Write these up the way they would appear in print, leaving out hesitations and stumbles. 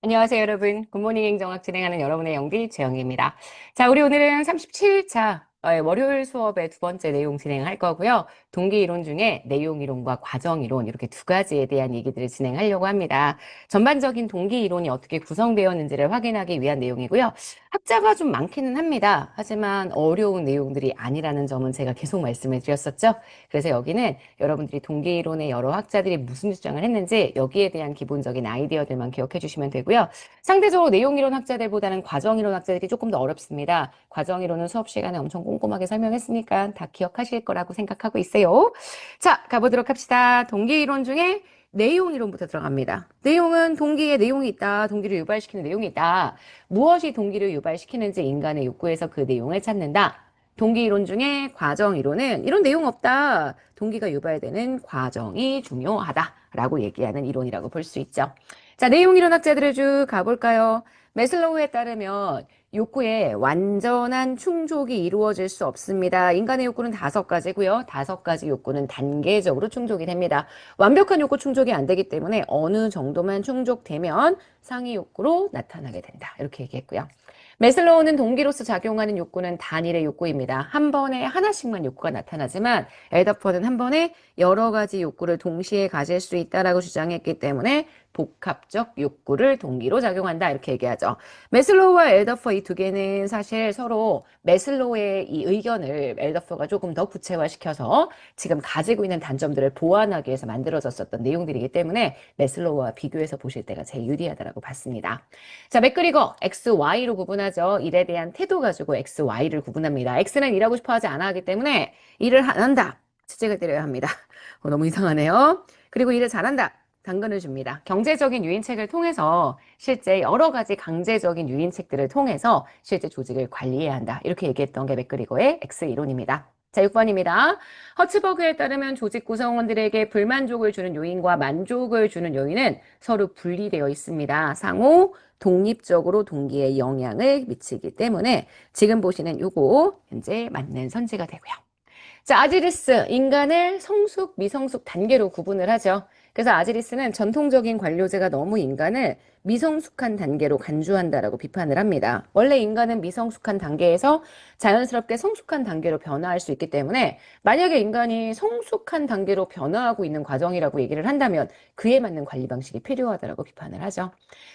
안녕하세요, 여러분. 굿모닝 행정학 진행하는 여러분의 영디 최영희입니다. 자, 우리 오늘은 37차 월요일 수업의 두 번째 내용 진행할 거고요. 동기 이론 중에 내용 이론과 과정 이론 이렇게 두 가지에 대한 얘기들을 진행하려고 합니다. 전반적인 동기 이론이 어떻게 구성되었는지를 확인하기 위한 내용이고요. 학자가 좀 많기는 합니다. 하지만 어려운 내용들이 아니라는 점은 제가 계속 말씀을 드렸었죠. 그래서 여기는 여러분들이 동기 이론의 여러 학자들이 무슨 주장을 했는지 여기에 대한 기본적인 아이디어들만 기억해 주시면 되고요. 상대적으로 내용 이론 학자들보다는 과정 이론 학자들이 조금 더 어렵습니다. 과정 이론은 수업 시간에 엄청 꼼꼼하게 설명했으니까 다 기억하실 거라고 생각하고 있어요. 자, 가보도록 합시다. 동기 이론 중에 내용 이론부터 들어갑니다. 내용은 동기에 내용이 있다. 동기를 유발시키는 내용이 있다. 무엇이 동기를 유발시키는지 인간의 욕구에서 그 내용을 찾는다. 동기 이론 중에 과정 이론은 이런 내용 없다. 동기가 유발되는 과정이 중요하다라고 얘기하는 이론이라고 볼 수 있죠. 자, 내용 이론 학자들을 쭉 가볼까요? 매슬로우에 따르면 욕구의 완전한 충족이 이루어질 수 없습니다. 인간의 욕구는 5가지고요. 5가지 욕구는 단계적으로 충족이 됩니다. 완벽한 욕구 충족이 안 되기 때문에 어느 정도만 충족되면 상위 욕구로 나타나게 된다. 이렇게 얘기했고요. 매슬로우는 동기로서 작용하는 욕구는 단일의 욕구입니다. 한 번에 하나씩만 욕구가 나타나지만 엘더퍼는 한 번에 여러 가지 욕구를 동시에 가질 수 있다라고 주장했기 때문에 복합적 욕구를 동기로 작용한다 이렇게 얘기하죠. 매슬로우와 엘더퍼 이 두 개는 사실 서로 매슬로우의 이 의견을 엘더퍼가 조금 더 구체화시켜서 지금 가지고 있는 단점들을 보완하기 위해서 만들어졌었던 내용들이기 때문에 매슬로우와 비교해서 보실 때가 제일 유리하다고 봤습니다. 자, 맥그리거 X, Y로 구분하죠. 일에 대한 태도 가지고 X, Y를 구분합니다. X는 일하고 싶어 하지 않아 하기 때문에 일을 안 한다. 채찍을 때려야 합니다. 너무 이상하네요. 그리고 일을 잘한다. 당근을 줍니다. 경제적인 유인책을 통해서 실제 여러 가지 강제적인 유인책들을 통해서 실제 조직을 관리해야 한다. 이렇게 얘기했던 게 맥그리거의 X 이론입니다. 자, 6번입니다. 허츠버그에 따르면 조직 구성원들에게 불만족을 주는 요인과 만족을 주는 요인은 서로 분리되어 있습니다. 상호 독립적으로 동기에 영향을 미치기 때문에 지금 보시는 요거 현재 맞는 선지가 되고요. 자, 아지리스, 인간을 성숙, 미성숙 단계로 구분을 하죠. 그래서 아지리스는 전통적인 관료제가 너무 인간을 미성숙한 단계로 간주한다라고 비판을 합니다. 원래 인간은 미성숙한 단계에서 자연스럽게 성숙한 단계로 변화할 수 있기 때문에 만약에 인간이 성숙한 단계로 변화하고 있는 과정이라고 얘기를 한다면 그에 맞는 관리 방식이 필요하다라고 비판을 하죠.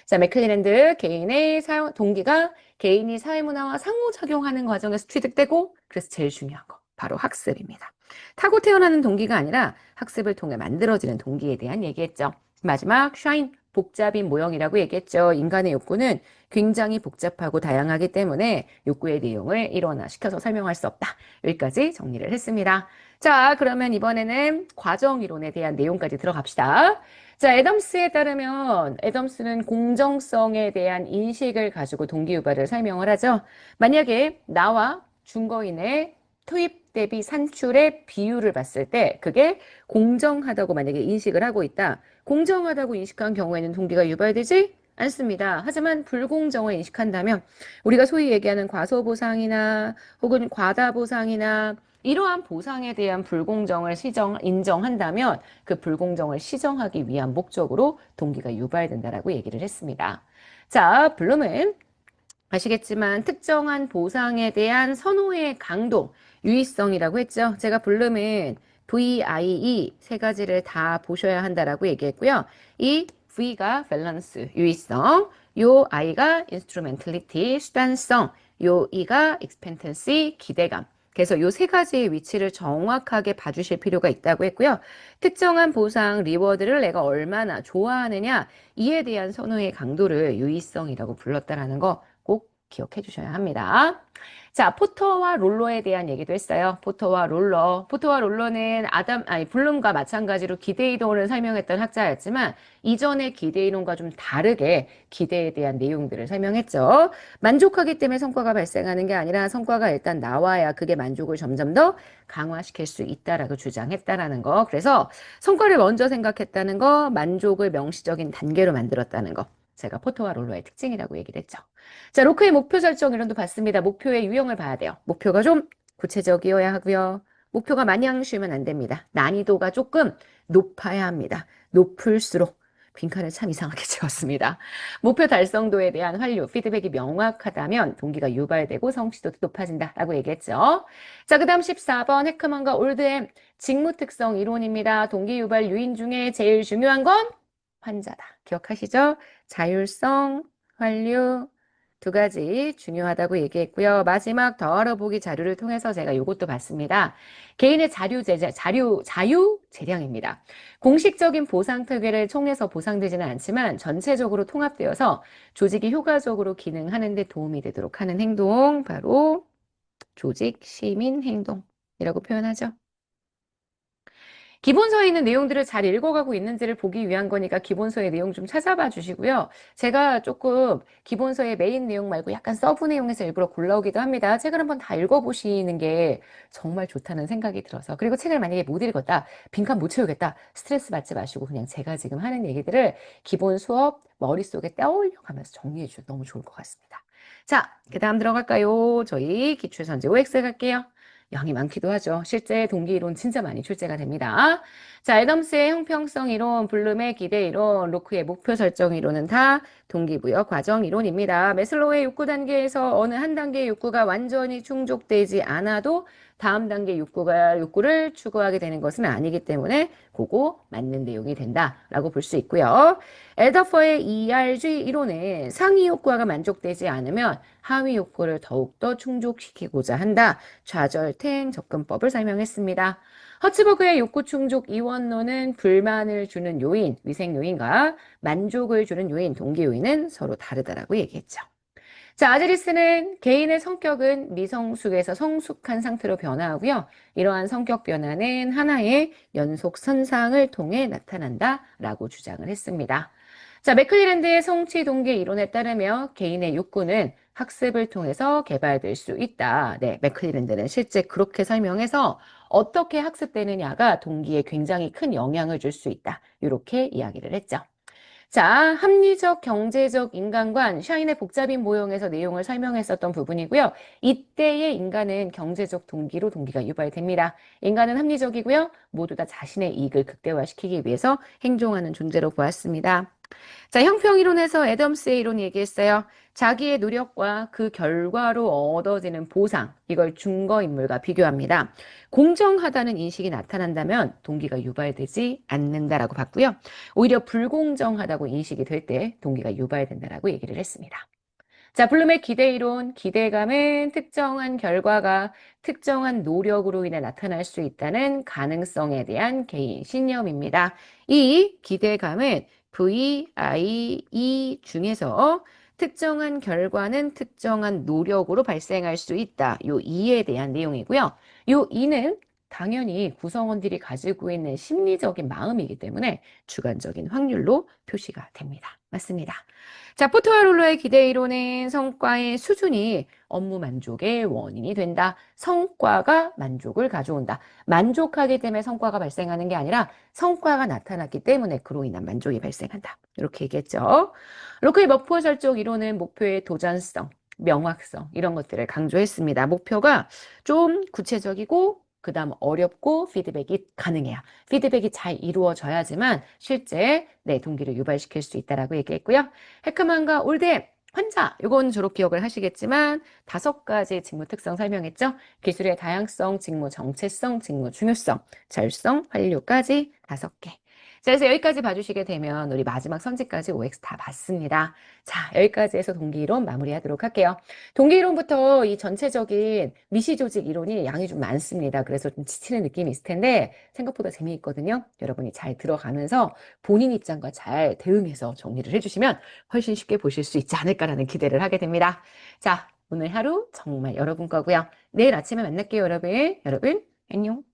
자, 맥클리랜드 개인의 동기가 개인이 사회문화와 상호작용하는 과정에서 취득되고 그래서 제일 중요한 거. 바로 학습입니다. 타고 태어나는 동기가 아니라 학습을 통해 만들어지는 동기에 대한 얘기했죠. 마지막 샤인 복잡인 모형이라고 얘기했죠. 인간의 욕구는 굉장히 복잡하고 다양하기 때문에 욕구의 내용을 일원화시켜서 설명할 수 없다. 여기까지 정리를 했습니다. 자, 그러면 이번에는 과정 이론에 대한 내용까지 들어갑시다. 자, 애덤스에 따르면 애덤스는 공정성에 대한 인식을 가지고 동기 유발을 설명을 하죠. 만약에 나와 준거인의 투입 대비 산출의 비율을 봤을 때 그게 공정하다고 만약에 인식을 하고 있다. 공정하다고 인식한 경우에는 동기가 유발되지 않습니다. 하지만 불공정을 인식한다면 우리가 소위 얘기하는 과소보상이나 혹은 과다보상이나 이러한 보상에 대한 불공정을 인정한다면 그 불공정을 시정하기 위한 목적으로 동기가 유발된다라고 얘기를 했습니다. 자, 블룸은 아시겠지만 특정한 보상에 대한 선호의 강도, 유의성이라고 했죠. 제가 블룸은 VIE 세 가지를 다 보셔야 한다라고 얘기했고요. 이 V가 밸런스, 유의성, 요 I가 인스트루멘틀리티, 수단성, 요 E가 expectancy, 기대감. 그래서 요 세 가지의 위치를 정확하게 봐주실 필요가 있다고 했고요. 특정한 보상, 리워드를 내가 얼마나 좋아하느냐, 이에 대한 선호의 강도를 유의성이라고 불렀다라는 거 꼭 기억해 주셔야 합니다. 자, 포터와 롤러에 대한 얘기도 했어요. 포터와 롤러. 포터와 롤러는 블룸과 마찬가지로 기대 이론을 설명했던 학자였지만 이전의 기대 이론과 좀 다르게 기대에 대한 내용들을 설명했죠. 만족하기 때문에 성과가 발생하는 게 아니라 성과가 일단 나와야 그게 만족을 점점 더 강화시킬 수 있다라고 주장했다라는 거. 그래서 성과를 먼저 생각했다는 거, 만족을 명시적인 단계로 만들었다는 거. 제가 포터와 롤러의 특징이라고 얘기를 했죠. 자, 로크의 목표 설정 이론도 봤습니다. 목표의 유형을 봐야 돼요. 목표가 좀 구체적이어야 하고요. 목표가 마냥 쉬우면 안 됩니다. 난이도가 조금 높아야 합니다. 높을수록 빈칸을 참 이상하게 채웠습니다. 목표 달성도에 대한 활류, 피드백이 명확하다면 동기가 유발되고 성취도도 높아진다라고 얘기했죠. 자, 그 다음 14번 해크먼과 올드햄 직무 특성 이론입니다. 동기 유발 요인 중에 제일 중요한 건 환자다. 기억하시죠? 자율성, 활류, 두 가지 중요하다고 얘기했고요. 마지막 더 알아보기 자료를 통해서 제가 이것도 봤습니다. 개인의 자유 재량입니다. 공식적인 보상 특례를 통해서 보상되지는 않지만 전체적으로 통합되어서 조직이 효과적으로 기능하는 데 도움이 되도록 하는 행동, 바로 조직 시민 행동이라고 표현하죠. 기본서에 있는 내용들을 잘 읽어가고 있는지를 보기 위한 거니까 기본서의 내용 좀 찾아봐 주시고요. 제가 조금 기본서의 메인 내용 말고 약간 서브 내용에서 일부러 골라오기도 합니다. 책을 한번 다 읽어보시는 게 정말 좋다는 생각이 들어서. 그리고 책을 만약에 못 읽었다, 빈칸 못 채우겠다, 스트레스 받지 마시고 그냥 제가 지금 하는 얘기들을 기본 수업 머릿속에 떠올려 가면서 정리해 주셔도 너무 좋을 것 같습니다. 자, 그 다음 들어갈까요? 저희 기출선제 OX 갈게요. 양이 많기도 하죠. 실제 동기 이론 진짜 많이 출제가 됩니다. 자, 애덤스의 형평성 이론, 블룸의 기대 이론, 로크의 목표 설정 이론은 다 동기부여 과정 이론입니다. 매슬로우의 욕구 단계에서 어느 한 단계의 욕구가 완전히 충족되지 않아도 다음 단계 욕구를 추구하게 되는 것은 아니기 때문에 그거 맞는 내용이 된다라고 볼 수 있고요. 엘더퍼의 ERG 이론은 상위 욕구가 만족되지 않으면 하위 욕구를 더욱더 충족시키고자 한다. 좌절탱 접근법을 설명했습니다. 허츠버그의 욕구 충족 이원론은 불만을 주는 요인, 위생 요인과 만족을 주는 요인, 동기 요인은 서로 다르다라고 얘기했죠. 자, 아제리스는 개인의 성격은 미성숙에서 성숙한 상태로 변화하고요. 이러한 성격 변화는 하나의 연속 선상을 통해 나타난다라고 주장을 했습니다. 자, 맥클리랜드의 성취 동기 이론에 따르며 개인의 욕구는 학습을 통해서 개발될 수 있다. 네, 맥클리랜드는 실제 그렇게 설명해서 어떻게 학습되느냐가 동기에 굉장히 큰 영향을 줄 수 있다. 이렇게 이야기를 했죠. 자, 합리적 경제적 인간관, 샤인의 복잡인 모형에서 내용을 설명했었던 부분이고요. 이때의 인간은 경제적 동기로 동기가 유발됩니다. 인간은 합리적이고요. 모두 다 자신의 이익을 극대화시키기 위해서 행동하는 존재로 보았습니다. 자, 형평이론에서 애덤스의 이론이 얘기했어요. 자기의 노력과 그 결과로 얻어지는 보상, 이걸 증거인물과 비교합니다. 공정하다는 인식이 나타난다면 동기가 유발되지 않는다라고 봤고요. 오히려 불공정하다고 인식이 될 때 동기가 유발된다라고 얘기를 했습니다. 자, 블룸의 기대이론, 기대감은 특정한 결과가 특정한 노력으로 인해 나타날 수 있다는 가능성에 대한 개인 신념입니다. 이 기대감은 VIE 중에서 특정한 결과는 특정한 노력으로 발생할 수 있다. 요 이에 대한 내용이고요. 요 이는 당연히 구성원들이 가지고 있는 심리적인 마음이기 때문에 주관적인 확률로 표시가 됩니다. 맞습니다. 자, 포트와롤로의 기대 이론은 성과의 수준이 업무 만족의 원인이 된다. 성과가 만족을 가져온다. 만족하기 때문에 성과가 발생하는 게 아니라 성과가 나타났기 때문에 그로 인한 만족이 발생한다. 이렇게 얘기했죠. 로크의 목표 설정 이론은 목표의 도전성, 명확성 이런 것들을 강조했습니다. 목표가 좀 구체적이고 그다음 어렵고 피드백이 가능해야. 피드백이 잘 이루어져야지만 실제 내 동기를 유발시킬 수 있다라고 얘기했고요. 해크만과 올드 환자, 이건 졸업 기억을 하시겠지만 5가지 직무 특성 설명했죠. 기술의 다양성, 직무 정체성, 직무 중요성, 자율성, 활류까지 5개. 자, 그래서 여기까지 봐주시게 되면 우리 마지막 선지까지 OX 다 봤습니다. 자, 여기까지 해서 동기이론 마무리하도록 할게요. 동기이론부터 이 전체적인 미시조직 이론이 양이 좀 많습니다. 그래서 좀 지치는 느낌이 있을 텐데 생각보다 재미있거든요. 여러분이 잘 들어가면서 본인 입장과 잘 대응해서 정리를 해주시면 훨씬 쉽게 보실 수 있지 않을까라는 기대를 하게 됩니다. 자, 오늘 하루 정말 여러분 거고요. 내일 아침에 만날게요, 여러분. 여러분, 안녕.